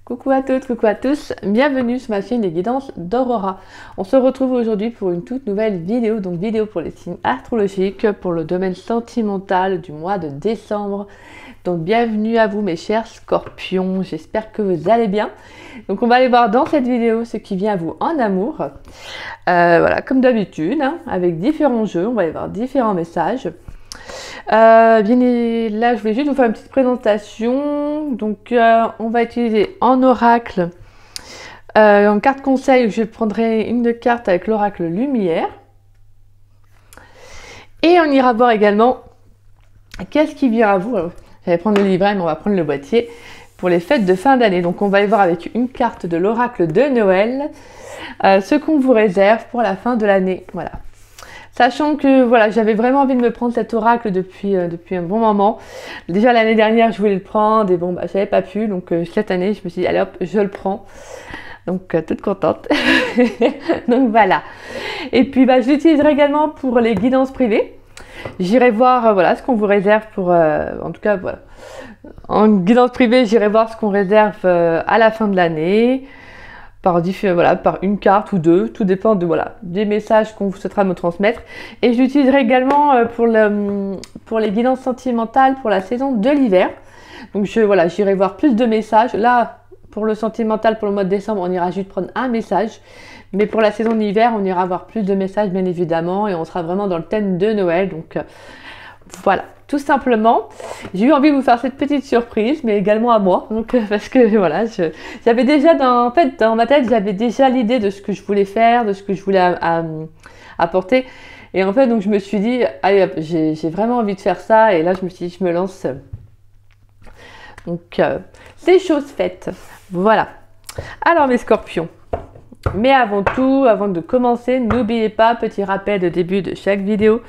Coucou à toutes, coucou à tous, bienvenue sur ma chaîne des guidances d'Aurora. On se retrouve aujourd'hui pour une toute nouvelle vidéo, donc vidéo pour les signes astrologiques, pour le domaine sentimental du mois de décembre. Donc bienvenue à vous mes chers scorpions, j'espère que vous allez bien. Donc on va aller voir dans cette vidéo ce qui vient à vous en amour. Voilà, comme d'habitude, hein, avec différents jeux, on va aller voir différents messages. Là je voulais juste vous faire une petite présentation. Donc on va utiliser en oracle, en carte conseil, je prendrai une carte avec l'oracle lumière, et on ira voir également qu'est-ce qui vient à vous. J'allais prendre le livret mais on va prendre le boîtier pour les fêtes de fin d'année. Donc on va aller voir avec une carte de l'oracle de Noël ce qu'on vous réserve pour la fin de l'année. Voilà. Sachant que voilà, j'avais vraiment envie de me prendre cet oracle depuis un bon moment. Déjà l'année dernière, je voulais le prendre et bon, bah, j'avais pas pu. Donc cette année, je me suis dit, allez hop, je le prends. Donc toute contente. Donc voilà. Et puis bah, je l'utiliserai également pour les guidances privées. J'irai voir voilà, ce qu'on vous réserve pour... en tout cas, voilà. En guidance privée, j'irai voir ce qu'on réserve à la fin de l'année. Par une carte ou deux, tout dépend de, voilà, des messages qu'on vous souhaitera me transmettre. Et je l'utiliserai également pour les guidances sentimentales pour la saison de l'hiver. Donc voilà, j'irai voir plus de messages. Là, pour le sentimental, pour le mois de décembre, on ira juste prendre un message. Mais pour la saison d'hiver, on ira voir plus de messages, bien évidemment. Et on sera vraiment dans le thème de Noël. Donc voilà. Tout simplement, j'ai eu envie de vous faire cette petite surprise, mais également à moi. Donc, parce que voilà, j'avais déjà dans ma tête, j'avais déjà l'idée de ce que je voulais faire, de ce que je voulais apporter. Et en fait, donc je me suis dit, allez, j'ai vraiment envie de faire ça. Et là, je me suis dit, je me lance. Donc, c'est chose faite. Voilà. Alors, mes scorpions. Mais avant tout, avant de commencer, n'oubliez pas, petit rappel de début de chaque vidéo,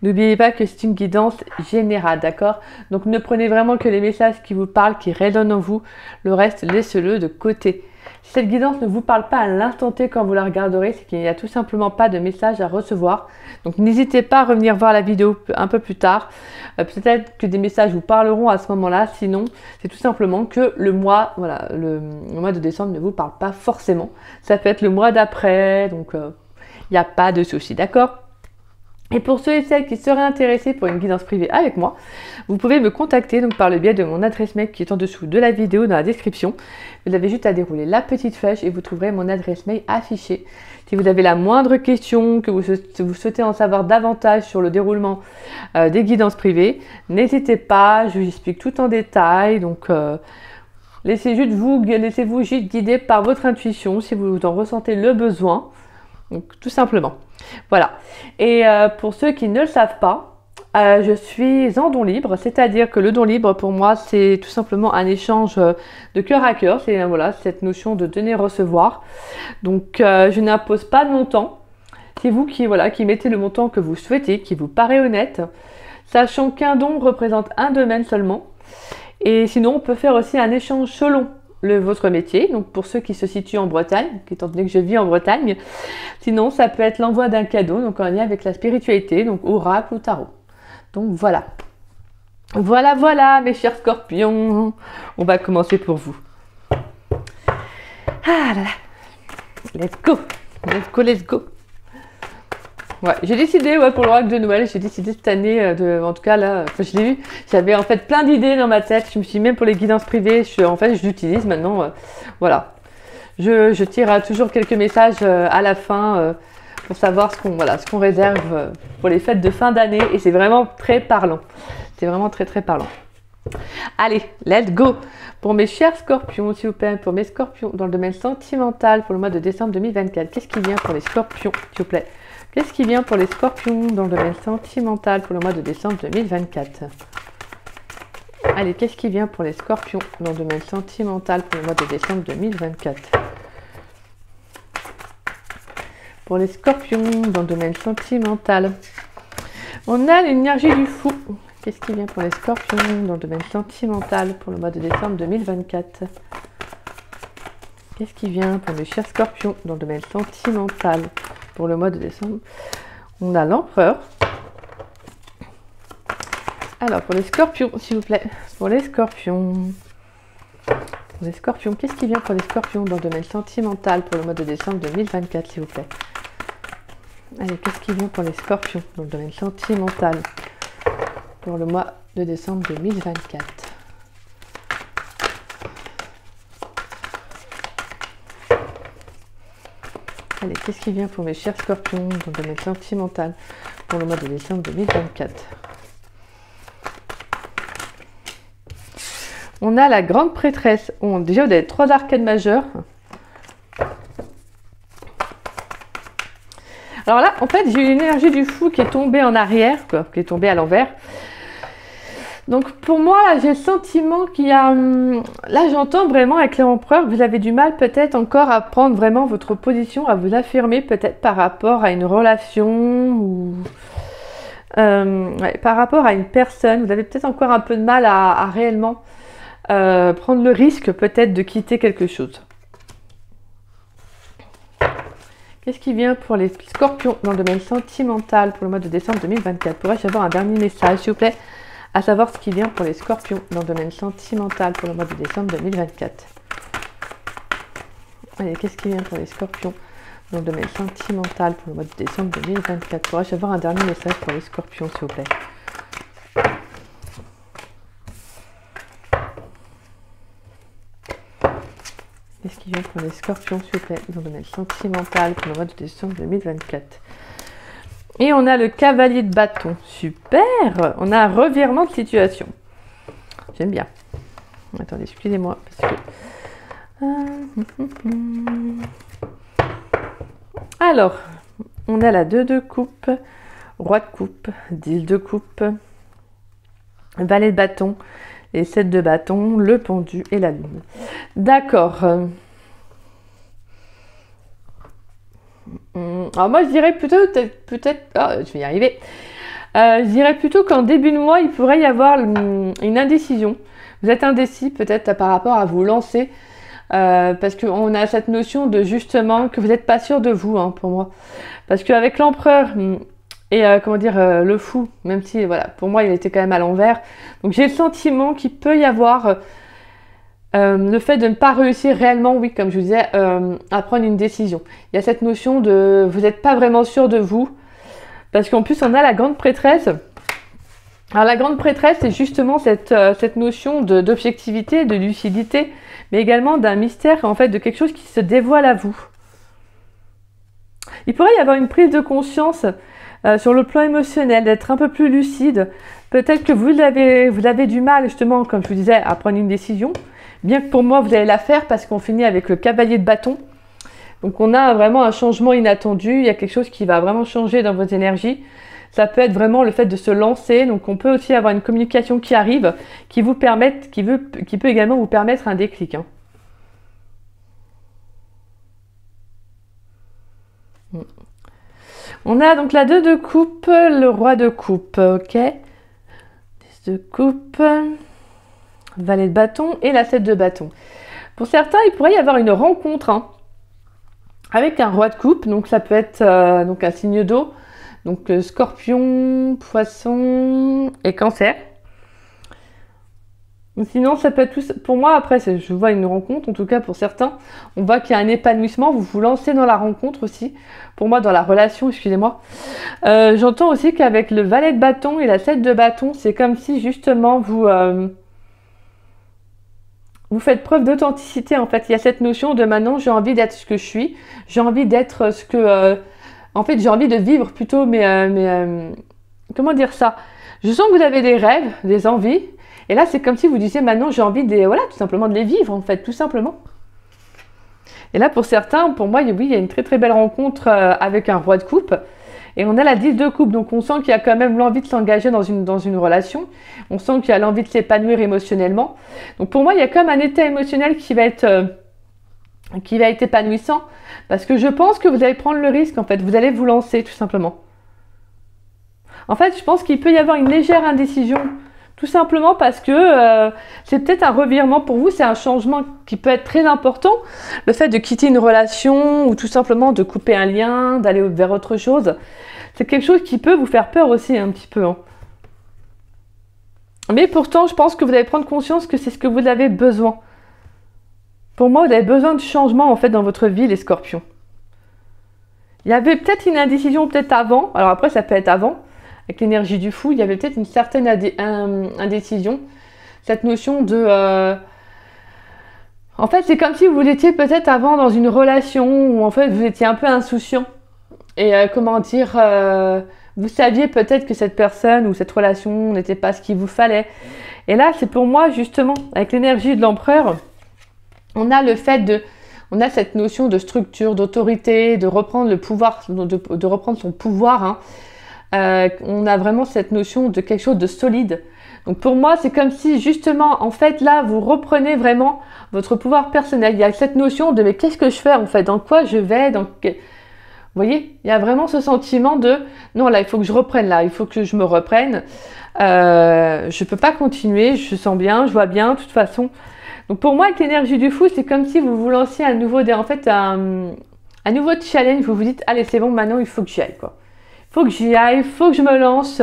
n'oubliez pas que c'est une guidance générale, d'accord? Donc ne prenez vraiment que les messages qui vous parlent, qui résonnent en vous, le reste, laissez-le de côté. Si cette guidance ne vous parle pas à l'instant T quand vous la regarderez, c'est qu'il n'y a tout simplement pas de message à recevoir. Donc n'hésitez pas à revenir voir la vidéo un peu plus tard. Peut-être que des messages vous parleront à ce moment-là, sinon c'est tout simplement que le mois, voilà, le mois de décembre ne vous parle pas forcément. Ça peut être le mois d'après, donc il n'y a pas de souci, d'accord? Et pour ceux et celles qui seraient intéressés pour une guidance privée avec moi, vous pouvez me contacter donc par le biais de mon adresse mail qui est en dessous de la vidéo dans la description. Vous avez juste à dérouler la petite flèche et vous trouverez mon adresse mail affichée. Si vous avez la moindre question, que vous souhaitez en savoir davantage sur le déroulement des guidances privées, n'hésitez pas, je vous explique tout en détail. Donc laissez-vous juste guider par votre intuition si vous en ressentez le besoin. Donc tout simplement. Voilà. Et pour ceux qui ne le savent pas, je suis en don libre, c'est-à-dire que le don libre pour moi c'est tout simplement un échange de cœur à cœur, c'est voilà, cette notion de donner-recevoir. Donc je n'impose pas de montant, c'est vous qui mettez le montant que vous souhaitez, qui vous paraît honnête, sachant qu'un don représente un domaine seulement. Et sinon on peut faire aussi un échange selon votre métier, donc pour ceux qui se situent en Bretagne, étant donné que je vis en Bretagne. Sinon ça peut être l'envoi d'un cadeau, donc en lien avec la spiritualité, donc oracle ou tarot. Donc voilà. Voilà mes chers scorpions, on va commencer pour vous. Ah là là, let's go. Ouais, j'ai décidé pour l'oracle de Noël, j'ai décidé cette année, en tout cas là, quand je l'ai vu, j'avais en fait plein d'idées dans ma tête. Je me suis dit, même pour les guidances privées, je l'utilise maintenant. Voilà, je tire toujours quelques messages à la fin pour savoir ce qu'on réserve pour les fêtes de fin d'année, et c'est vraiment très parlant. C'est vraiment très parlant. Allez, let's go. Pour mes chers scorpions, s'il vous plaît, pour mes scorpions dans le domaine sentimental pour le mois de décembre 2024, qu'est-ce qui vient pour les scorpions, s'il vous plaît? Qu'est-ce qui vient pour les scorpions dans le domaine sentimental pour le mois de décembre 2024? Allez, qu'est-ce qui vient pour les scorpions dans le domaine sentimental pour le mois de décembre 2024? Pour les scorpions dans le domaine sentimental, on a l'énergie du fou. Qu'est-ce qui vient pour les scorpions dans le domaine sentimental pour le mois de décembre 2024? Qu'est-ce qui vient pour mes chers scorpions dans le domaine sentimental pour le mois de décembre? On a l'empereur. Alors pour les scorpions, s'il vous plaît, pour les scorpions, pour les scorpions. Qu'est-ce qui vient pour les scorpions dans le domaine sentimental pour le mois de décembre 2024, s'il vous plaît? Allez, qu'est-ce qui vient pour les scorpions dans le domaine sentimental pour le mois de décembre 2024? Allez, qu'est-ce qui vient pour mes chers scorpions dans le domaine sentimental pour le mois de décembre 2024? On a la grande prêtresse. Déjà, vous avez 3 arcades majeures. Alors là, en fait, j'ai eu l'énergie du fou qui est tombée en arrière, quoi, qui est tombée à l'envers. Donc pour moi, là, j'ai le sentiment qu'il y a... Là, j'entends vraiment avec l'empereur, vous avez du mal peut-être encore à prendre vraiment votre position, à vous affirmer peut-être par rapport à une relation ou... ouais, par rapport à une personne. Vous avez peut-être encore un peu de mal à réellement prendre le risque peut-être de quitter quelque chose. Qu'est-ce qui vient pour les scorpions dans le domaine sentimental pour le mois de décembre 2024? Pourrais-je avoir un dernier message, s'il vous plaît? À savoir ce qui vient pour les scorpions dans le domaine sentimental pour le mois de décembre 2024. Allez, qu'est-ce qui vient pour les scorpions dans le domaine sentimental pour le mois de décembre 2024? Pourrais-je avoir un dernier message pour les scorpions, s'il vous plaît? Qu'est-ce qui vient pour les scorpions, s'il vous plaît, dans le domaine sentimental pour le mois de décembre 2024? Et on a le cavalier de bâton. Super! On a un revirement de situation. J'aime bien. Attendez, excusez-moi. Parce que... Alors, on a la 2 de coupe, roi de coupe, 10 de coupe, valet de bâton, les 7 de bâton, le pendu et la lune. D'accord. Alors moi je dirais plutôt, peut-être, oh, je vais y arriver. Je dirais plutôt qu'en début de mois, il pourrait y avoir une indécision. Vous êtes indécis peut-être par rapport à vous lancer. Parce qu'on a cette notion de justement que vous n'êtes pas sûr de vous, hein, pour moi. Parce qu'avec l'empereur... Et comment dire, le fou, même si, voilà, pour moi, il était quand même à l'envers. Donc, j'ai le sentiment qu'il peut y avoir le fait de ne pas réussir réellement, oui, comme je vous disais, à prendre une décision. Il y a cette notion de vous n'êtes pas vraiment sûr de vous. Parce qu'en plus, on a la grande prêtresse. Alors, la grande prêtresse, c'est justement cette notion d'objectivité, de lucidité, mais également d'un mystère, en fait, de quelque chose qui se dévoile à vous. Il pourrait y avoir une prise de conscience sur le plan émotionnel, d'être un peu plus lucide. Peut-être que vous avez du mal, justement, comme je vous disais, à prendre une décision. Bien que pour moi, vous allez la faire parce qu'on finit avec le cavalier de bâton. Donc, on a vraiment un changement inattendu. Il y a quelque chose qui va vraiment changer dans vos énergies. Ça peut être vraiment le fait de se lancer. Donc, on peut aussi avoir une communication qui arrive, qui peut également vous permettre un déclic. Hein. On a donc la 2 de coupe, le roi de coupe, ok. 10 de coupe, valet de bâton et la 7 de bâton. Pour certains, il pourrait y avoir une rencontre hein, avec un roi de coupe, donc ça peut être donc un signe d'eau, donc scorpion, poisson et cancer. Sinon, ça peut être tout... Pour moi, après, je vois une rencontre, en tout cas pour certains, on voit qu'il y a un épanouissement, vous vous lancez dans la rencontre aussi. Pour moi, dans la relation, excusez-moi. J'entends aussi qu'avec le valet de bâton et la 7 de bâton, c'est comme si justement vous faites preuve d'authenticité. En fait, il y a cette notion de maintenant, j'ai envie d'être ce que je suis. J'ai envie d'être ce que... en fait, j'ai envie de vivre plutôt, comment dire ça? Je sens que vous avez des rêves, des envies. Et là, c'est comme si vous disiez, maintenant, j'ai envie voilà, tout simplement de les vivre, en fait, tout simplement. Et là, pour certains, pour moi, oui, il y a une très, très belle rencontre avec un roi de coupe. Et on a la 10 de coupe, donc on sent qu'il y a quand même l'envie de s'engager dans une relation. On sent qu'il y a l'envie de s'épanouir émotionnellement. Donc pour moi, il y a comme un état émotionnel qui va être épanouissant. Parce que je pense que vous allez prendre le risque, en fait. Vous allez vous lancer, tout simplement. En fait, je pense qu'il peut y avoir une légère indécision. Tout simplement parce que c'est peut-être un revirement pour vous, c'est un changement qui peut être très important. Le fait de quitter une relation ou tout simplement de couper un lien, d'aller vers autre chose, c'est quelque chose qui peut vous faire peur aussi un petit peu. Hein. Mais pourtant, je pense que vous allez prendre conscience que c'est ce que vous avez besoin. pour moi, vous avez besoin de changement en fait dans votre vie, les scorpions. Il y avait peut-être une indécision peut-être avant, alors après ça peut être avant, avec l'énergie du fou, il y avait peut-être une certaine indécision, cette notion de... En fait, c'est comme si vous étiez peut-être avant dans une relation où en fait vous étiez un peu insouciant. Et comment dire, vous saviez peut-être que cette personne ou cette relation n'était pas ce qu'il vous fallait. Et là, c'est pour moi justement, avec l'énergie de l'empereur, on a le fait de... On a cette notion de structure, d'autorité, de reprendre le pouvoir, de reprendre son pouvoir. Hein. On a vraiment cette notion de quelque chose de solide. Donc pour moi, c'est comme si justement, en fait, là, vous reprenez vraiment votre pouvoir personnel. Il y a cette notion de mais qu'est-ce que je fais en fait? Dans quoi je vais? Vous voyez, il y a vraiment ce sentiment de non, là, il faut que je reprenne là, il faut que je me reprenne. Je peux pas continuer, je sens bien, je vois bien, de toute façon. Donc pour moi, avec l'énergie du fou, c'est comme si vous vous lanciez un nouveau challenge. Vous vous dites, allez, c'est bon, maintenant il faut que j'y aille, quoi. Il faut que j'y aille, il faut que je me lance.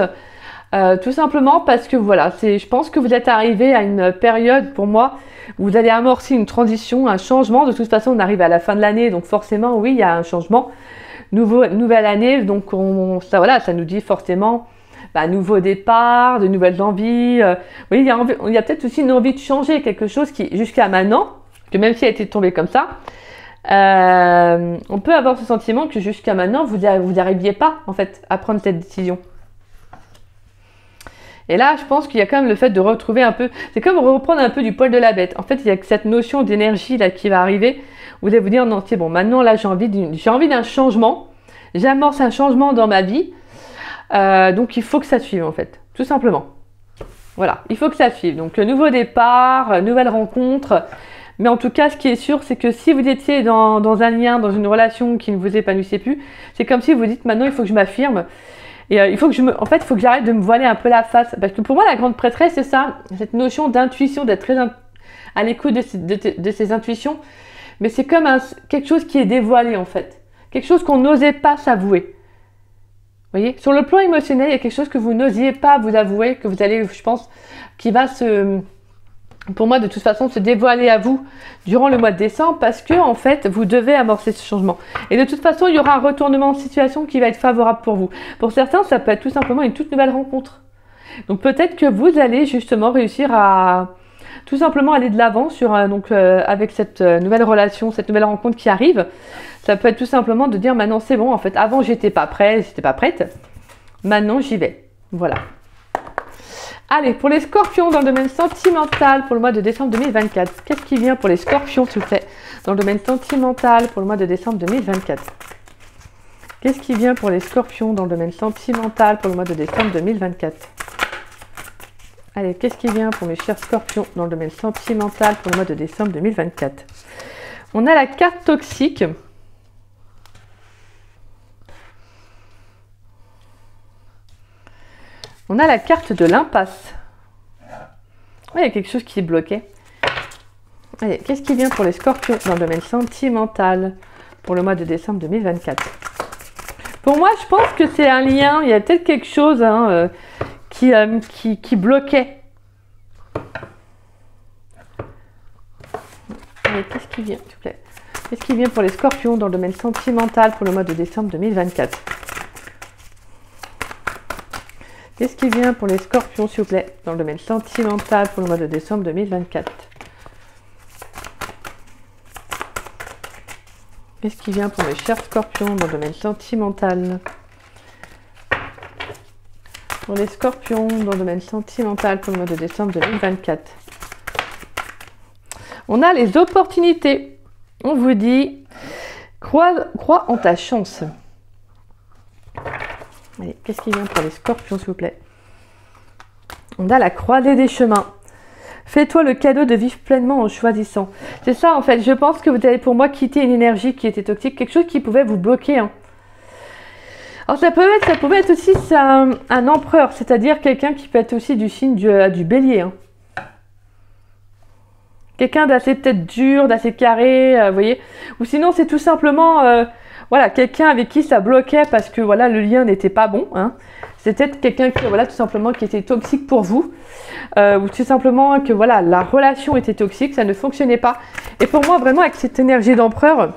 Tout simplement parce que voilà, je pense que vous êtes arrivé à une période, pour moi, où vous allez amorcer une transition, un changement. De toute façon, on arrive à la fin de l'année, donc forcément, oui, il y a un changement. Nouvelle année, donc ça nous dit forcément nouveau départ, de nouvelles envies. Oui, il y a peut-être aussi une envie de changer quelque chose qui, jusqu'à maintenant, que même si elle était tombée comme ça, on peut avoir ce sentiment que jusqu'à maintenant, vous n'arriviez pas, en fait, à prendre cette décision. Et là, je pense qu'il y a quand même le fait de retrouver un peu... C'est comme reprendre un peu du poil de la bête. En fait, il y a cette notion d'énergie là qui va arriver. Vous allez vous dire, non, c'est bon, maintenant, là, j'ai envie d'un changement. J'amorce un changement dans ma vie. Donc, il faut que ça suive, en fait. Tout simplement. Voilà, il faut que ça suive. Donc, nouveau départ, nouvelle rencontre. Mais en tout cas, ce qui est sûr, c'est que si vous étiez dans un lien, dans une relation qui ne vous épanouissait plus, c'est comme si vous dites, maintenant, il faut que je m'affirme. Et il faut que il faut que j'arrête de me voiler un peu la face. Parce que pour moi, la grande prêtresse, c'est ça. Cette notion d'intuition, d'être très à l'écoute de ses intuitions. Mais c'est comme quelque chose qui est dévoilé, en fait. Quelque chose qu'on n'osait pas s'avouer. Vous voyez? Sur le plan émotionnel, il y a quelque chose que vous n'osiez pas vous avouer, que vous allez, je pense, qui va pour moi, de toute façon, se dévoiler à vous durant le mois de décembre parce que, en fait, vous devez amorcer ce changement. Et de toute façon, il y aura un retournement de situation qui va être favorable pour vous. Pour certains, ça peut être tout simplement une toute nouvelle rencontre. Donc, peut-être que vous allez justement réussir à tout simplement aller de l'avant avec cette nouvelle relation, cette nouvelle rencontre qui arrive. Ça peut être tout simplement de dire maintenant, c'est bon, en fait, avant, j'étais pas prête. Maintenant, j'y vais. Voilà. Allez, pour les scorpions dans le domaine sentimental pour le mois de décembre 2024. Qu'est-ce qui vient pour les scorpions, s'il vous plaît, dans le domaine sentimental pour le mois de décembre 2024? Qu'est-ce qui vient pour les scorpions dans le domaine sentimental pour le mois de décembre 2024? Allez, qu'est-ce qui vient pour mes chers scorpions dans le domaine sentimental pour le mois de décembre 2024? On a la carte toxique. On a la carte de l'impasse. Il y a quelque chose qui est bloqué. Allez, qu'est-ce qui vient pour les scorpions dans le domaine sentimental pour le mois de décembre 2024? Pour moi, je pense que c'est un lien. Il y a peut-être quelque chose qui bloquait. Allez, qu'est-ce qui vient, s'il vous plaît? Qu'est-ce qui vient pour les scorpions dans le domaine sentimental pour le mois de décembre 2024? Qu'est-ce qui vient pour les scorpions, s'il vous plaît, dans le domaine sentimental pour le mois de décembre 2024? Qu'est-ce qui vient pour mes chers scorpions dans le domaine sentimental? Pour les scorpions dans le domaine sentimental pour le mois de décembre 2024. On a les opportunités. On vous dit, crois en ta chance. Allez, qu'est-ce qui vient pour les scorpions, s'il vous plaît? On a la croisée des chemins. Fais-toi le cadeau de vivre pleinement en choisissant. C'est ça, en fait. Je pense que vous allez, pour moi, quitter une énergie qui était toxique, quelque chose qui pouvait vous bloquer. Hein. Alors, ça pouvait être aussi un empereur, c'est-à-dire quelqu'un qui peut être aussi du signe du bélier. Hein. Quelqu'un d'assez peut-être dur, d'assez carré, vous voyez. Ou sinon, c'est tout simplement... voilà, quelqu'un avec qui ça bloquait parce que voilà, le lien n'était pas bon. Hein. C'était quelqu'un qui, voilà, tout simplement, qui était toxique pour vous. Ou tout simplement que voilà, la relation était toxique, ça ne fonctionnait pas. Et pour moi, vraiment, avec cette énergie d'empereur,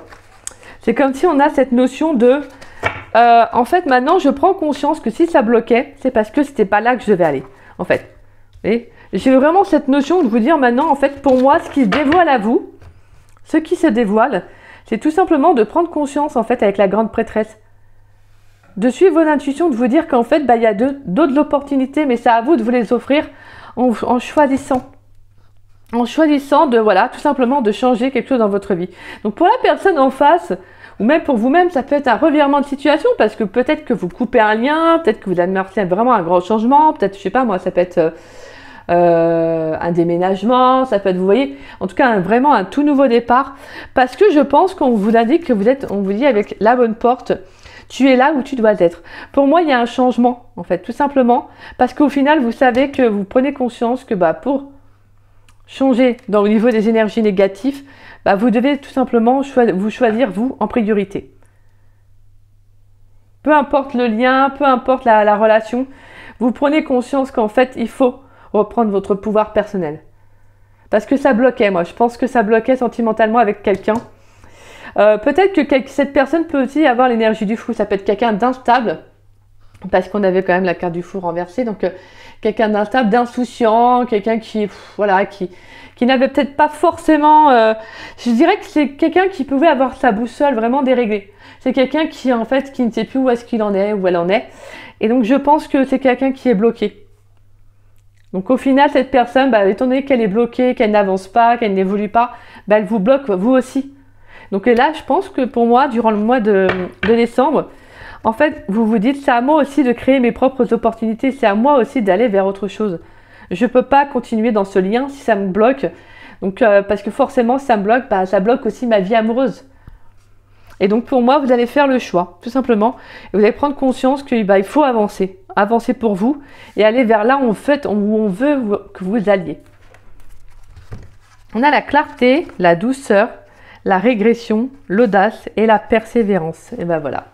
c'est comme si on a cette notion de... en fait, maintenant, je prends conscience que si ça bloquait, c'est parce que c'était pas là que je devais aller, en fait. Et j'ai vraiment cette notion de vous dire maintenant, en fait, pour moi, ce qui se dévoile à vous, ce qui se dévoile, c'est tout simplement de prendre conscience, en fait, avec la grande prêtresse. De suivre vos intuitions, de vous dire qu'en fait, bah, il y a d'autres opportunités, mais c'est à vous de vous les offrir en choisissant. En choisissant de, voilà, tout simplement de changer quelque chose dans votre vie. Donc, pour la personne en face, ou même pour vous-même, ça peut être un revirement de situation, parce que peut-être que vous coupez un lien, peut-être que vous amorcez vraiment un grand changement, peut-être, je sais pas moi, ça peut être... un déménagement, ça peut être, vous voyez, en tout cas vraiment un tout nouveau départ, parce que je pense qu'on vous indique que vous êtes, on vous dit avec la bonne porte, tu es là où tu dois être. Pour moi, il y a un changement, en fait, tout simplement, parce qu'au final, vous savez que vous prenez conscience que bah, pour changer au niveau des énergies négatives, bah, vous devez tout simplement vous choisir, vous, en priorité. Peu importe le lien, peu importe la relation, vous prenez conscience qu'en fait, il faut reprendre votre pouvoir personnel. Parce que ça bloquait, moi. Je pense que ça bloquait sentimentalement avec quelqu'un. Peut-être que cette personne peut aussi avoir l'énergie du fou. Ça peut être quelqu'un d'instable. Parce qu'on avait quand même la carte du fou renversée. Donc, quelqu'un d'instable, d'insouciant. Quelqu'un qui, voilà, qui n'avait peut-être pas forcément... je dirais que c'est quelqu'un qui pouvait avoir sa boussole vraiment déréglée. C'est quelqu'un qui, en fait, qui ne sait plus où est-ce qu'il en est, où elle en est. Et donc, je pense que c'est quelqu'un qui est bloqué. Donc au final, cette personne, bah, étant donné qu'elle est bloquée, qu'elle n'avance pas, qu'elle n'évolue pas, bah, elle vous bloque vous aussi. Donc là, je pense que pour moi, durant le mois de décembre, en fait, vous vous dites, c'est à moi aussi de créer mes propres opportunités, c'est à moi aussi d'aller vers autre chose. Je ne peux pas continuer dans ce lien si ça me bloque. Donc, parce que forcément, si ça me bloque, bah, ça bloque aussi ma vie amoureuse. Et donc pour moi, vous allez faire le choix, tout simplement. Et vous allez prendre conscience qu'il bah, il faut avancer. Avancer pour vous et aller vers là où on veut que vous alliez. On a la clarté, la douceur, la régression, l'audace et la persévérance. Et ben voilà.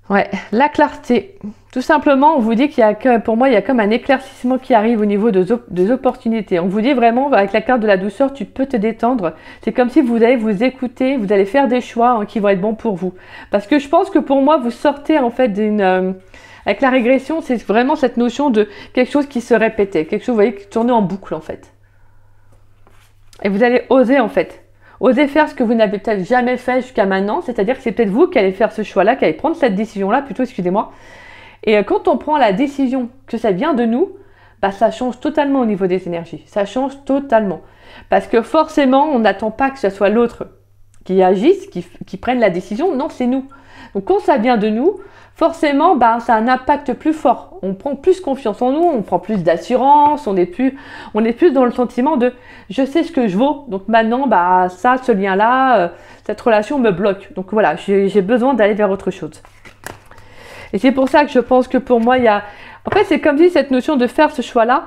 Ouais, la clarté. Tout simplement, on vous dit qu'il y a, pour moi, il y a comme un éclaircissement qui arrive au niveau des opportunités. On vous dit vraiment, avec la carte de la douceur, tu peux te détendre. C'est comme si vous allez vous écouter, vous allez faire des choix qui vont être bons pour vous. Parce que je pense que pour moi, vous sortez en fait d'une... avec la régression, c'est vraiment cette notion de quelque chose qui se répétait. Quelque chose, vous voyez, qui tournait en boucle en fait. Et vous allez oser en fait. Osez faire ce que vous n'avez peut-être jamais fait jusqu'à maintenant, c'est-à-dire que c'est peut-être vous qui allez faire ce choix-là, qui allez prendre cette décision-là, plutôt, excusez-moi. Et quand on prend la décision que ça vient de nous, bah, ça change totalement au niveau des énergies. Ça change totalement. Parce que forcément, on n'attend pas que ce soit l'autre qui agisse, qui prenne la décision. Non, c'est nous. Donc quand ça vient de nous, forcément, bah, ça a un impact plus fort. On prend plus confiance en nous, on prend plus d'assurance, on est plus dans le sentiment de je sais ce que je vaux. Donc maintenant, bah, ça, ce lien-là, cette relation me bloque. Donc voilà, j'ai besoin d'aller vers autre chose. Et c'est pour ça que je pense que pour moi, il y a... En fait, c'est comme si cette notion de faire ce choix-là,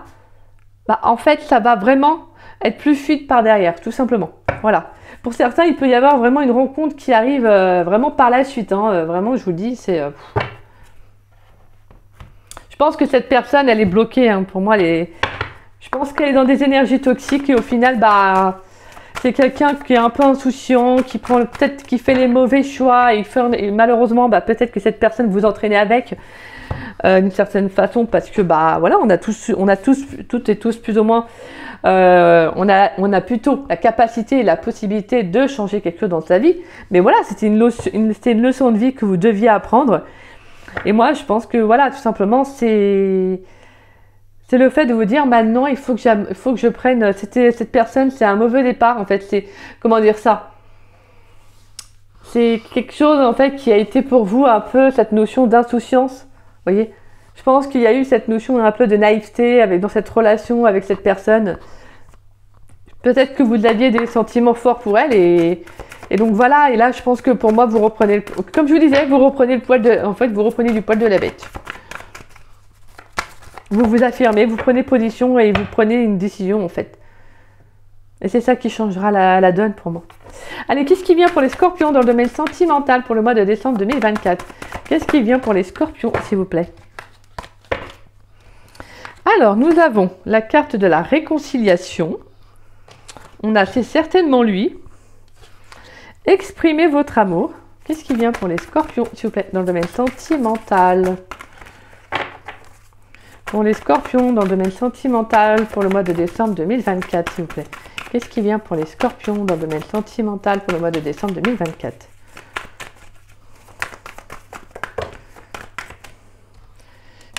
bah, en fait, ça va vraiment être plus fluide par derrière, tout simplement. Voilà. Pour certains, il peut y avoir vraiment une rencontre qui arrive vraiment par la suite. Hein. Vraiment, je vous le dis, c'est... Je pense que cette personne, elle est bloquée. Hein. Pour moi, je pense qu'elle est dans des énergies toxiques et au final, bah, c'est quelqu'un qui est un peu insouciant, qui fait les mauvais choix et malheureusement, bah, peut-être que cette personne vous entraînez avec d'une certaine façon parce que bah voilà, on a toutes et tous plus ou moins, on a plutôt la capacité et la possibilité de changer quelque chose dans sa vie. Mais voilà, c'était une leçon de vie que vous deviez apprendre. Et moi, je pense que voilà, tout simplement, c'est le fait de vous dire maintenant, il faut que je prenne. Cette personne, c'est un mauvais départ en fait. C'est comment dire ça? C'est quelque chose en fait qui a été pour vous un peu cette notion d'insouciance. Vous voyez, je pense qu'il y a eu cette notion un peu de naïveté dans cette relation avec cette personne. Peut-être que vous aviez des sentiments forts pour elle et donc voilà. Et là, je pense que pour moi, vous reprenez, comme je vous disais, vous reprenez vous reprenez du poil de la bête. Vous vous affirmez, vous prenez position et vous prenez une décision en fait. Et c'est ça qui changera la donne pour moi. Allez, qu'est-ce qui vient pour les scorpions dans le domaine sentimental pour le mois de décembre 2024? Qu'est-ce qui vient pour les scorpions, s'il vous plaît? Alors, nous avons la carte de la réconciliation. On a, c'est certainement lui. Exprimez votre amour. Qu'est-ce qui vient pour les scorpions, s'il vous plaît, dans le domaine sentimental? Pour les scorpions, dans le domaine sentimental, pour le mois de décembre 2024, s'il vous plaît. Qu'est-ce qui vient pour les scorpions, dans le domaine sentimental, pour le mois de décembre 2024?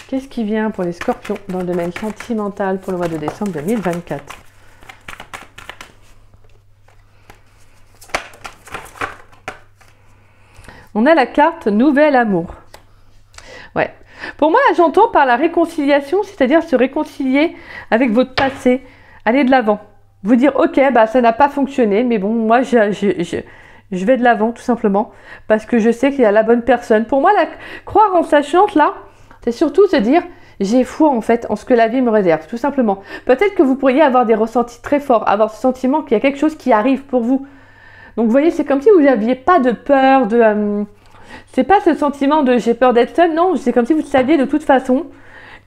Qu'est-ce qui vient pour les scorpions, dans le domaine sentimental, pour le mois de décembre 2024? On a la carte Nouvel Amour. Ouais. Pour moi, j'entends par la réconciliation, c'est-à-dire se réconcilier avec votre passé, aller de l'avant. Vous dire, ok, bah, ça n'a pas fonctionné, mais bon, moi, je vais de l'avant, tout simplement, parce que je sais qu'il y a la bonne personne. Pour moi, croire en sa chance, là, c'est surtout se dire, j'ai foi, en fait, en ce que la vie me réserve, tout simplement. Peut-être que vous pourriez avoir des ressentis très forts, avoir ce sentiment qu'il y a quelque chose qui arrive pour vous. Donc, vous voyez, c'est comme si vous n'aviez pas de peur, c'est pas ce sentiment de j'ai peur d'être seul, non, c'est comme si vous saviez de toute façon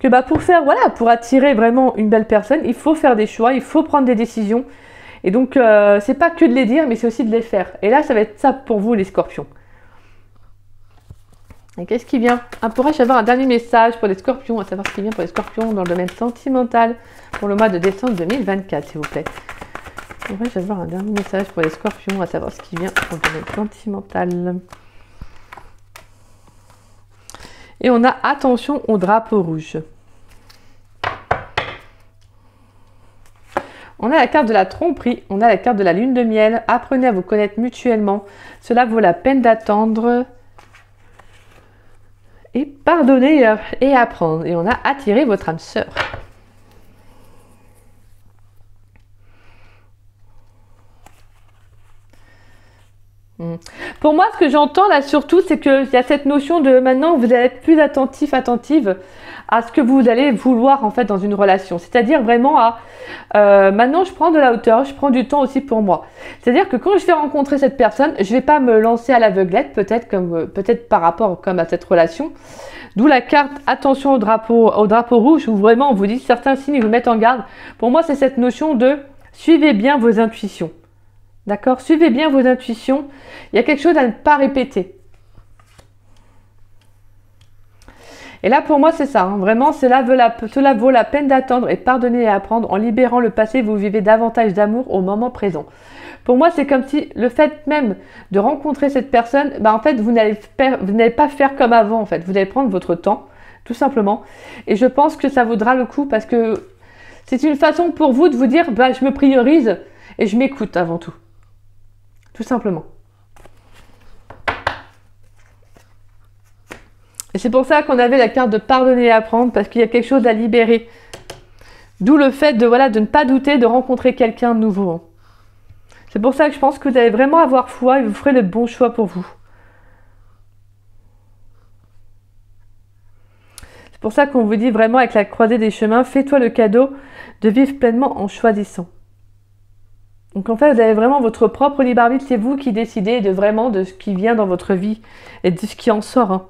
que bah, pour attirer vraiment une belle personne, il faut faire des choix, il faut prendre des décisions. Et donc, c'est pas que de les dire, mais c'est aussi de les faire. Et là, ça va être ça pour vous, les scorpions. Et qu'est-ce qui vient? Pourrais-je avoir un dernier message pour les scorpions, à savoir ce qui vient pour les scorpions dans le domaine sentimental pour le mois de décembre 2024, s'il vous plaît? Pourrais-je avoir un dernier message pour les scorpions, à savoir ce qui vient pour le domaine sentimental? Et on a attention au drapeau rouge. On a la carte de la tromperie, on a la carte de la lune de miel. Apprenez à vous connaître mutuellement. Cela vaut la peine d'attendre. Et pardonner et apprendre. Et on a attiré votre âme sœur. Pour moi, ce que j'entends là surtout, c'est qu'il y a cette notion de maintenant, vous allez être plus attentive à ce que vous allez vouloir en fait dans une relation. C'est-à-dire vraiment maintenant, je prends de la hauteur, je prends du temps aussi pour moi. C'est-à-dire que quand je vais rencontrer cette personne, je ne vais pas me lancer à l'aveuglette, peut-être par rapport comme à cette relation. D'où la carte attention au drapeau rouge, où vraiment on vous dit certains signes vous mettent en garde. Pour moi, c'est cette notion de suivez bien vos intuitions. D'accord? Suivez bien vos intuitions. Il y a quelque chose à ne pas répéter. Et là, pour moi, c'est ça. Hein. Vraiment, cela vaut la peine d'attendre et pardonner et apprendre. En libérant le passé, vous vivez davantage d'amour au moment présent. Pour moi, c'est comme si le fait même de rencontrer cette personne, bah, en fait, vous n'allez pas faire comme avant. En fait, vous allez prendre votre temps, tout simplement. Et je pense que ça vaudra le coup parce que c'est une façon pour vous de vous dire, bah, je me priorise et je m'écoute avant tout. Tout simplement. Et c'est pour ça qu'on avait la carte de pardonner et apprendre, parce qu'il y a quelque chose à libérer. D'où le fait de ne pas douter de rencontrer quelqu'un de nouveau. C'est pour ça que je pense que vous allez vraiment avoir foi et vous ferez le bon choix pour vous. C'est pour ça qu'on vous dit vraiment avec la croisée des chemins, fais-toi le cadeau de vivre pleinement en choisissant. Donc en fait, vous avez vraiment votre propre libre arbitre, c'est vous qui décidez de ce qui vient dans votre vie et de ce qui en sort. Hein.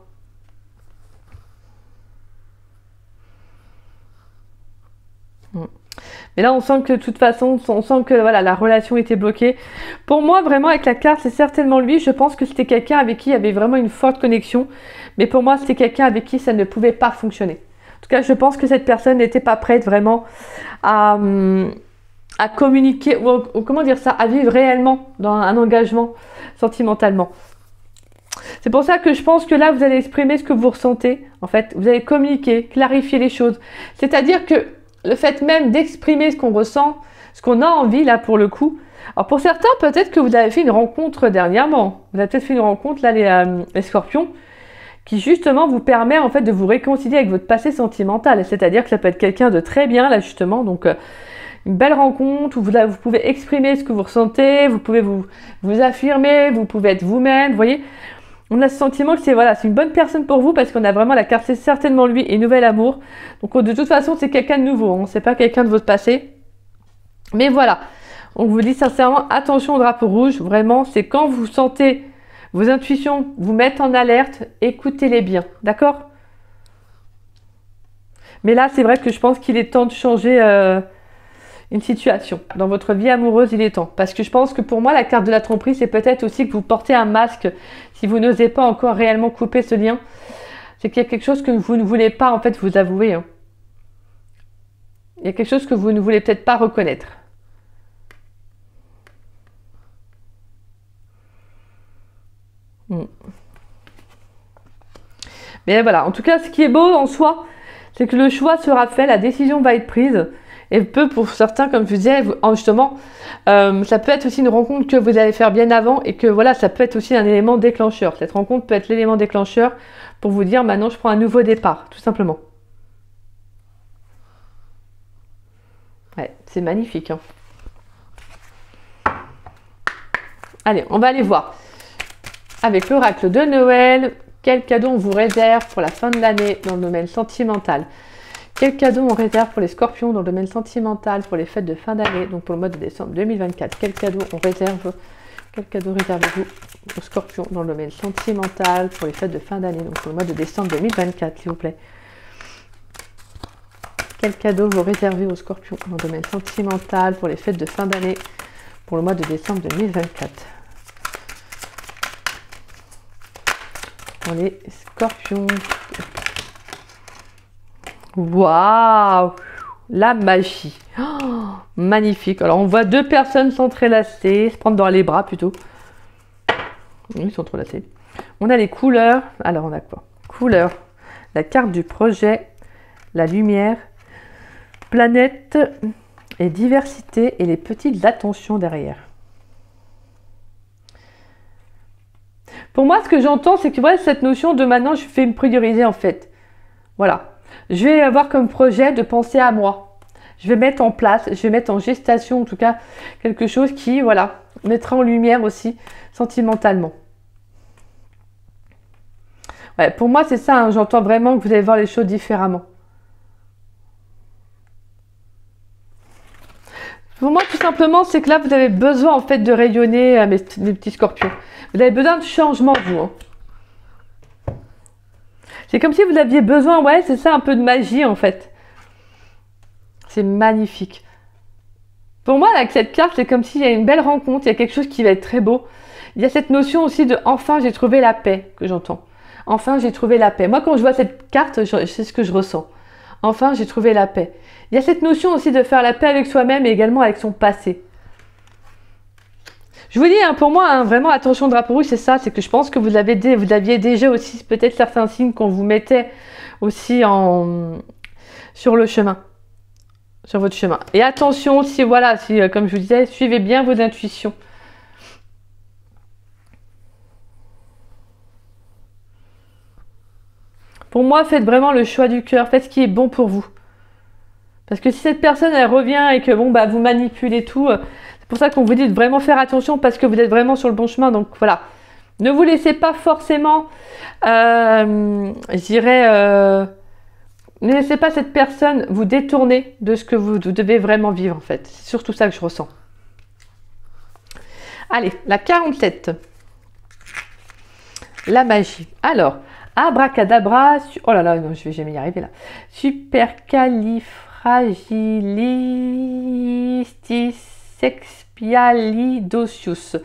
Mais là, on sent que de toute façon, on sent que voilà, la relation était bloquée. Pour moi, vraiment, avec la carte, c'est certainement lui. Je pense que c'était quelqu'un avec qui il y avait vraiment une forte connexion. Mais pour moi, c'était quelqu'un avec qui ça ne pouvait pas fonctionner. En tout cas, je pense que cette personne n'était pas prête vraiment à communiquer, ou comment dire ça, à vivre réellement dans un engagement sentimentalement. C'est pour ça que je pense que là, vous allez exprimer ce que vous ressentez. En fait, vous allez communiquer, clarifier les choses. C'est-à-dire que le fait même d'exprimer ce qu'on ressent, ce qu'on a envie là pour le coup. Alors pour certains, peut-être que vous avez fait une rencontre dernièrement. Vous avez peut-être fait une rencontre là, les scorpions, qui justement vous permet en fait de vous réconcilier avec votre passé sentimental. C'est-à-dire que ça peut être quelqu'un de très bien là justement. Donc une belle rencontre où vous pouvez exprimer ce que vous ressentez, vous pouvez vous affirmer, vous pouvez être vous-même. Vous voyez, on a ce sentiment que c'est une bonne personne pour vous parce qu'on a vraiment la carte, c'est certainement lui et nouvel amour. Donc de toute façon, c'est quelqu'un de nouveau, hein, c'est pas quelqu'un de votre passé. Mais voilà, On vous dit sincèrement, attention au drapeau rouge. Vraiment, c'est quand vous sentez vos intuitions vous mettent en alerte, écoutez-les bien. D'accord? Mais là, c'est vrai que je pense qu'il est temps de changer une situation. Dans votre vie amoureuse, il est temps. Parce que je pense que pour moi, la carte de la tromperie, c'est peut-être aussi que vous portez un masque si vous n'osez pas encore réellement couper ce lien. C'est qu'il y a quelque chose que vous ne voulez pas en fait vous avouer. Hein. Il y a quelque chose que vous ne voulez peut-être pas reconnaître. Mais voilà, en tout cas, ce qui est beau en soi, c'est que le choix sera fait, la décision va être prise. Et peut pour certains, comme je vous disais, justement, ça peut être aussi une rencontre que vous allez faire bien avant et que voilà, ça peut être aussi un élément déclencheur. Cette rencontre peut être l'élément déclencheur pour vous dire maintenant je prends un nouveau départ, tout simplement. Ouais, c'est magnifique. Hein. Allez, on va aller voir. Avec l'oracle de Noël, quel cadeau on vous réserve pour la fin de l'année dans le domaine sentimental? Quel cadeau on réserve pour les scorpions dans le domaine sentimental pour les fêtes de fin d'année, donc pour le mois de décembre 2024? Quel cadeau on réserve? Quel cadeau réservez-vous aux scorpions dans le domaine sentimental pour les fêtes de fin d'année, donc pour le mois de décembre 2024, s'il vous plaît? Quel cadeau vous réservez aux scorpions dans le domaine sentimental pour les fêtes de fin d'année pour le mois de décembre 2024? Pour les scorpions. Waouh! La magie. Oh, magnifique. Alors, on voit deux personnes s'entrelacer, se prendre dans les bras plutôt. Ils sont entrelacés. On a les couleurs. Alors, on a quoi? Couleurs. La carte du projet. La lumière. Planète. Et diversité. Et les petites attentions derrière. Pour moi, ce que j'entends, c'est que voilà, cette notion de maintenant, je vais me prioriser en fait. Voilà. Je vais avoir comme projet de penser à moi. Je vais mettre en place, je vais mettre en gestation en tout cas quelque chose qui, voilà, mettra en lumière aussi sentimentalement. Ouais, pour moi, c'est ça, hein, j'entends vraiment que vous allez voir les choses différemment. Pour moi, tout simplement, c'est que là, vous avez besoin en fait de rayonner, mes petits scorpions. Vous avez besoin de changement, vous. Hein. C'est comme si vous aviez besoin, ouais, c'est ça, un peu de magie en fait. C'est magnifique. Pour moi, avec cette carte, c'est comme s'il y a une belle rencontre, il y a quelque chose qui va être très beau. Il y a cette notion aussi de enfin j'ai trouvé la paix que j'entends. Enfin j'ai trouvé la paix. Moi, quand je vois cette carte, c'est ce que je ressens. Enfin j'ai trouvé la paix. Il y a cette notion aussi de faire la paix avec soi-même et également avec son passé. Je vous dis, hein, pour moi, hein, vraiment, attention, drapeau rouge, c'est ça, c'est que je pense que vous aviez déjà aussi peut-être certains signes qu'on vous mettait aussi sur le chemin, sur votre chemin. Et attention, si voilà, si comme je vous disais, suivez bien vos intuitions. Pour moi, faites vraiment le choix du cœur, faites ce qui est bon pour vous. Parce que si cette personne, elle revient et que bon, bah, vous manipulez tout... C'est pour ça qu'on vous dit de vraiment faire attention parce que vous êtes vraiment sur le bon chemin. Donc voilà, ne vous laissez pas forcément, je dirais, ne laissez pas cette personne vous détourner de ce que vous devez vraiment vivre en fait. C'est surtout ça que je ressens. Allez, la 47. La magie. Alors, abracadabra. Oh là là, non, je vais jamais y arriver là. Supercalifragilisticexpialidocious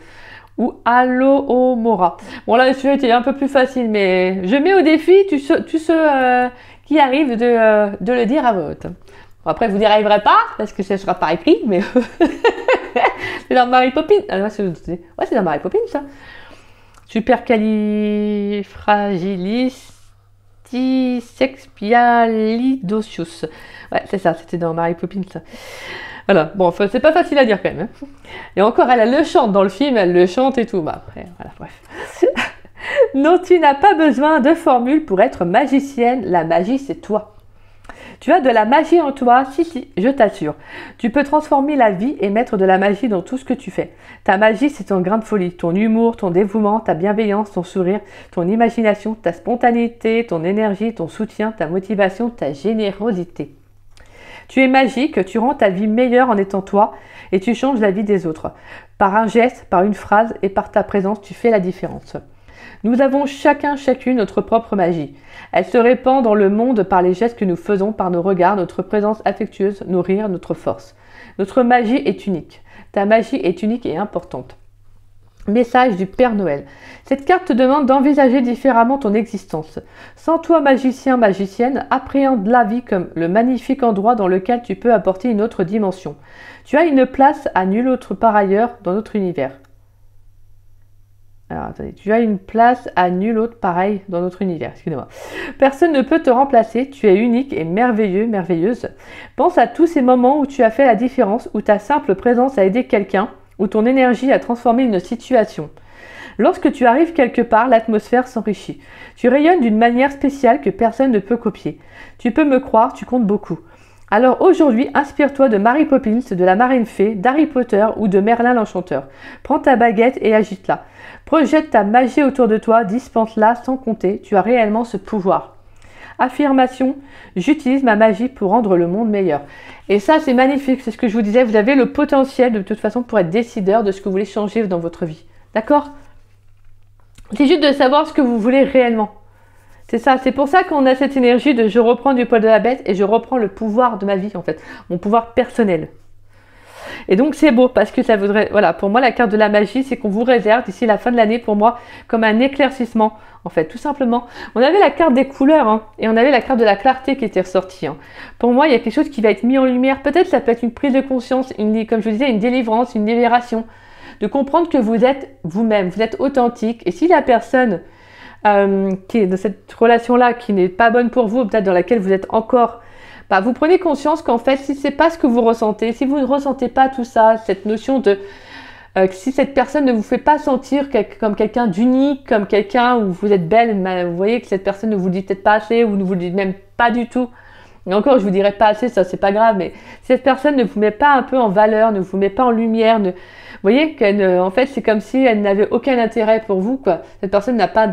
ou Alohomora. Bon là, celui-là était un peu plus facile, mais je mets au défi tous ceux qui arrivent de le dire à voix haute. Bon, après, vous n'y arriverez pas, parce que ça ne sera pas écrit, mais c'est dans Mary Poppins. Ah, ouais, c'est dans Mary Poppins, ça. Supercalifragilisticexpialidocious. Ouais, c'est ça, c'était dans Mary Poppins, ça. Voilà, bon, c'est pas facile à dire quand même. Hein. Et encore, elle le chante dans le film, elle le chante et tout. Bah après, voilà, bref. Non, tu n'as pas besoin de formule pour être magicienne. La magie, c'est toi. Tu as de la magie en toi, si, je t'assure. Tu peux transformer la vie et mettre de la magie dans tout ce que tu fais. Ta magie, c'est ton grain de folie, ton humour, ton dévouement, ta bienveillance, ton sourire, ton imagination, ta spontanéité, ton énergie, ton soutien, ta motivation, ta générosité. Tu es magique, tu rends ta vie meilleure en étant toi et tu changes la vie des autres. Par un geste, par une phrase et par ta présence, tu fais la différence. Nous avons chacune notre propre magie. Elle se répand dans le monde par les gestes que nous faisons, par nos regards, notre présence affectueuse, nos rires, notre force. Notre magie est unique. Ta magie est unique et importante. Message du Père Noël. Cette carte te demande d'envisager différemment ton existence. Sans toi, magicien, magicienne, appréhende la vie comme le magnifique endroit dans lequel tu peux apporter une autre dimension. Tu as une place à nul autre par ailleurs dans notre univers. Alors, attendez, tu as une place à nul autre pareil dans notre univers, excusez-moi. Personne ne peut te remplacer, tu es unique et merveilleux, merveilleuse. Pense à tous ces moments où tu as fait la différence, où ta simple présence a aidé quelqu'un, où ton énergie a transformé une situation. Lorsque tu arrives quelque part, l'atmosphère s'enrichit. Tu rayonnes d'une manière spéciale que personne ne peut copier. Tu peux me croire, tu comptes beaucoup. Alors aujourd'hui, inspire-toi de Mary Poppins, de la Marine Fée, d'Harry Potter ou de Merlin l'Enchanteur. Prends ta baguette et agite-la. Projette ta magie autour de toi, dispense-la sans compter, tu as réellement ce pouvoir. Affirmation, j'utilise ma magie pour rendre le monde meilleur. Et ça, c'est magnifique, c'est ce que je vous disais, vous avez le potentiel de toute façon pour être décideur de ce que vous voulez changer dans votre vie. D'accord? C'est juste de savoir ce que vous voulez réellement. C'est ça, c'est pour ça qu'on a cette énergie de je reprends du poil de la bête et je reprends le pouvoir de ma vie en fait, mon pouvoir personnel. Et donc c'est beau parce que ça voudrait, voilà, pour moi la carte de la magie c'est qu'on vous réserve d'ici la fin de l'année pour moi comme un éclaircissement en fait, tout simplement. On avait la carte des couleurs hein, et on avait la carte de la clarté qui était ressortie. Hein. Pour moi il y a quelque chose qui va être mis en lumière, peut-être ça peut être une prise de conscience, comme je vous disais, une délivrance, une libération, de comprendre que vous êtes vous-même, vous êtes authentique et si la personne qui est dans cette relation-là qui n'est pas bonne pour vous, peut-être dans laquelle vous êtes encore, bah, vous prenez conscience qu'en fait, si c'est pas ce que vous ressentez, si vous ne ressentez pas tout ça, cette notion de si cette personne ne vous fait pas sentir comme quelqu'un d'unique, comme quelqu'un où vous êtes belle, vous voyez que cette personne ne vous le dit peut-être pas assez ou ne vous le dit même pas du tout. Et encore, je vous dirais pas assez, ça c'est pas grave, mais si cette personne ne vous met pas un peu en valeur, ne vous met pas en lumière, vous voyez en fait c'est comme si elle n'avait aucun intérêt pour vous, quoi. Cette personne n'a pas,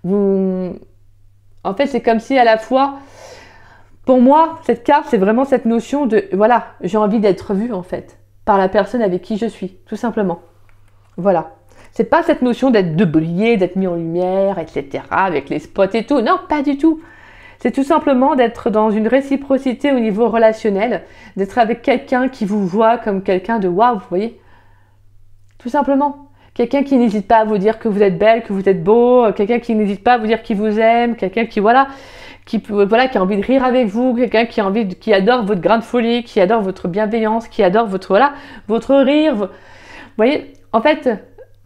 en fait c'est comme si à la fois, pour moi cette carte c'est vraiment cette notion de, voilà, j'ai envie d'être vue en fait, par la personne avec qui je suis, tout simplement. Voilà. C'est pas cette notion de briller, d'être mis en lumière, etc., avec les spots et tout, non, pas du tout. C'est tout simplement d'être dans une réciprocité au niveau relationnel, d'être avec quelqu'un qui vous voit comme quelqu'un de waouh, vous voyez? Tout simplement. Quelqu'un qui n'hésite pas à vous dire que vous êtes belle, que vous êtes beau, quelqu'un qui n'hésite pas à vous dire qu'il vous aime, quelqu'un qui, voilà, qui a envie de rire avec vous, quelqu'un qui adore votre grain de folie, qui adore votre bienveillance, qui adore votre rire. Vous voyez? En fait,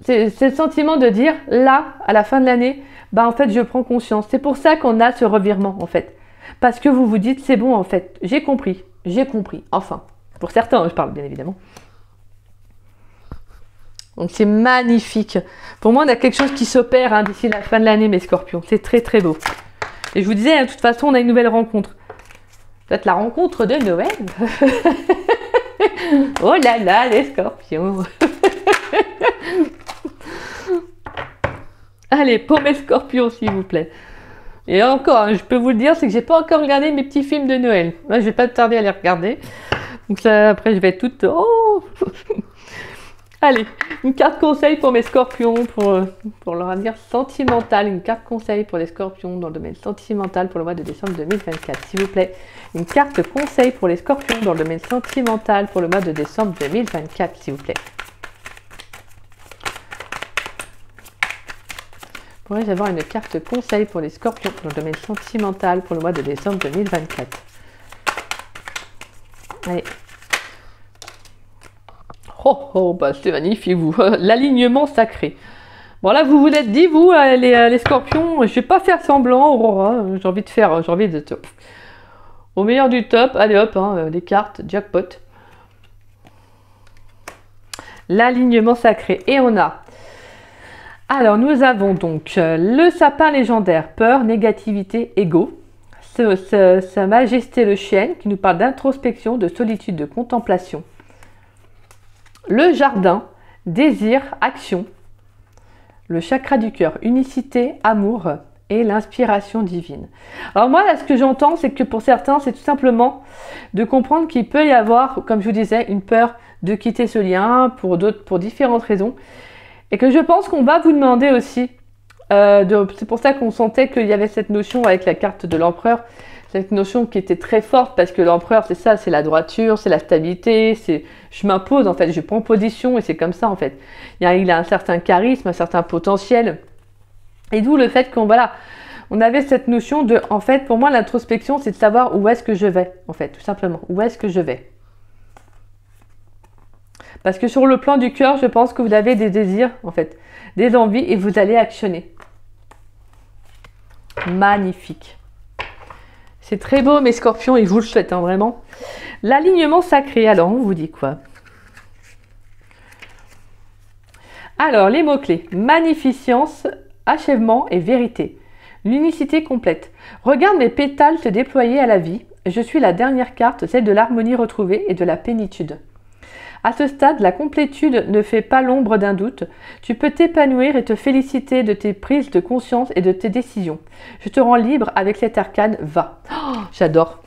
c'est le sentiment de dire, là, à la fin de l'année, bah en fait je prends conscience. C'est pour ça qu'on a ce revirement en fait. Parce que vous vous dites c'est bon en fait, j'ai compris. Enfin, pour certains je parle bien évidemment. Donc c'est magnifique. Pour moi on a quelque chose qui s'opère hein, d'ici la fin de l'année mes scorpions. C'est très très beau. Et je vous disais, hein, de toute façon on a une nouvelle rencontre. Peut-être la rencontre de Noël. Oh là là les scorpions. Allez, pour mes scorpions, s'il vous plaît. Et encore, hein, je peux vous le dire, c'est que j'ai pas encore regardé mes petits films de Noël. Moi, je vais pas tarder à les regarder. Donc ça, après, je vais être toute... Oh. Allez, une carte conseil pour mes scorpions, pour leur avenir sentimental. Une carte conseil pour les scorpions dans le domaine sentimental pour le mois de décembre 2024, s'il vous plaît. Une carte conseil pour les scorpions dans le domaine sentimental pour le mois de décembre 2024, s'il vous plaît. Pourrais-je avoir une carte conseil pour les scorpions dans le domaine sentimental pour le mois de décembre 2024? Allez. Oh, oh, bah c'est magnifique, vous. L'alignement sacré. Bon, là, vous vous êtes dit, vous, les scorpions, je vais pas faire semblant, Aurora. J'ai envie de... Au meilleur du top, allez hop, hein, les cartes, jackpot. L'alignement sacré. Et on a... Alors, nous avons donc le sapin légendaire, peur, négativité, ego. Sa majesté le chêne, qui nous parle d'introspection, de solitude, de contemplation. Le jardin, désir, action. Le chakra du cœur, unicité, amour, et l'inspiration divine. Alors moi, là, ce que j'entends, c'est que pour certains, c'est tout simplement de comprendre qu'il peut y avoir, comme je vous disais, une peur de quitter ce lien pour d'autres, pour différentes raisons. Et que je pense qu'on va vous demander aussi, c'est pour ça qu'on sentait qu'il y avait cette notion avec la carte de l'empereur, cette notion qui était très forte, parce que l'empereur, c'est ça, c'est la droiture, c'est la stabilité, c'est je m'impose en fait, je prends position et c'est comme ça en fait. Il a un certain charisme, un certain potentiel. Et d'où le fait qu'on, voilà, on avait cette notion de, en fait, pour moi, l'introspection, c'est de savoir où est-ce que je vais, en fait, tout simplement. Où est-ce que je vais? Parce que sur le plan du cœur, je pense que vous avez des désirs, en fait, des envies, et vous allez actionner. Magnifique. C'est très beau, mes scorpions, et je vous le souhaite, hein, vraiment. L'alignement sacré, alors, on vous dit quoi? Alors, les mots-clés. Magnificence, achèvement et vérité. L'unicité complète. Regarde mes pétales se déployer à la vie. Je suis la dernière carte, celle de l'harmonie retrouvée et de la plénitude. À ce stade, la complétude ne fait pas l'ombre d'un doute. Tu peux t'épanouir et te féliciter de tes prises de conscience et de tes décisions. Je te rends libre avec cet arcane, va. Oh, j'adore.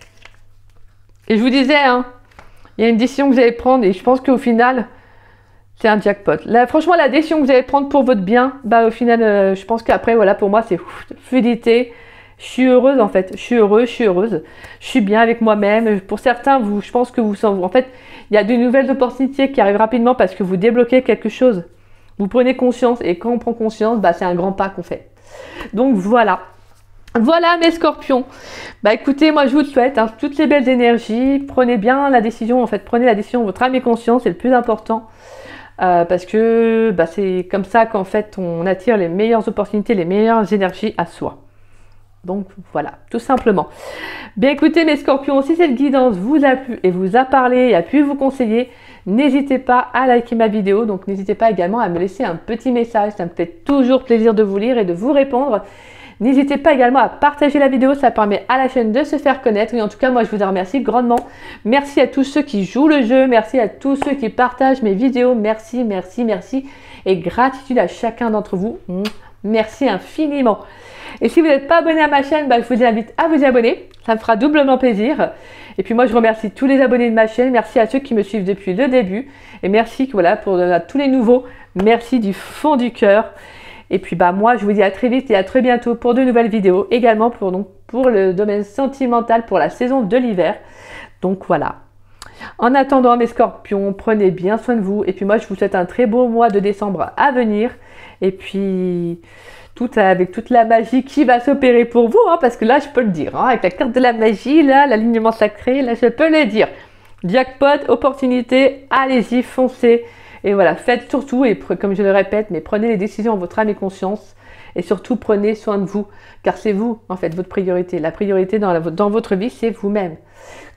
Et je vous disais, hein, il y a une décision que vous allez prendre et je pense qu'au final, c'est un jackpot. Là, franchement, la décision que vous allez prendre pour votre bien, bah au final, je pense qu'après, voilà, pour moi, c'est fluidité. Je suis heureuse en fait, je suis heureuse, je suis bien avec moi-même. Pour certains, je pense que en fait, il y a de nouvelles opportunités qui arrivent rapidement parce que vous débloquez quelque chose. Vous prenez conscience et quand on prend conscience, bah, c'est un grand pas qu'on fait. Donc voilà. Voilà mes scorpions. Bah écoutez, moi je vous le souhaite, hein, toutes les belles énergies. Prenez bien la décision, en fait, prenez la décision, votre âme et conscience, c'est le plus important. Parce que bah, c'est comme ça qu'en fait, on attire les meilleures opportunités, les meilleures énergies à soi. Donc voilà, tout simplement. Bien écoutez mes scorpions, si cette guidance vous a plu et vous a parlé et a pu vous conseiller, n'hésitez pas à liker ma vidéo. Donc n'hésitez pas également à me laisser un petit message, ça me fait toujours plaisir de vous lire et de vous répondre. N'hésitez pas également à partager la vidéo, ça permet à la chaîne de se faire connaître. Et en tout cas, moi je vous en remercie grandement. Merci à tous ceux qui jouent le jeu, merci à tous ceux qui partagent mes vidéos. Merci, merci, merci. Et gratitude à chacun d'entre vous. Merci infiniment. Et si vous n'êtes pas abonné à ma chaîne, bah, je vous invite à vous y abonner. Ça me fera doublement plaisir. Et puis moi, je remercie tous les abonnés de ma chaîne. Merci à ceux qui me suivent depuis le début. Et merci voilà, pour tous les nouveaux. Merci du fond du cœur. Et puis bah, moi, je vous dis à très vite et à très bientôt pour de nouvelles vidéos. Également pour le domaine sentimental, pour la saison de l'hiver. Donc voilà. En attendant, mes scorpions, prenez bien soin de vous. Et puis moi, je vous souhaite un très beau mois de décembre à venir. Et puis... avec toute la magie qui va s'opérer pour vous, hein, parce que là, je peux le dire, hein, avec la carte de la magie, là, l'alignement sacré, là, je peux le dire. Jackpot, opportunité, allez-y, foncez. Et voilà, faites surtout, et comme je le répète, mais prenez les décisions en votre âme et conscience. Et surtout, prenez soin de vous, car c'est vous, en fait, votre priorité. La priorité dans votre vie, c'est vous-même.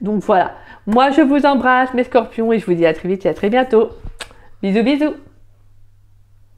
Donc voilà, moi, je vous embrasse, mes scorpions, et je vous dis à très vite et à très bientôt. Bisous, bisous.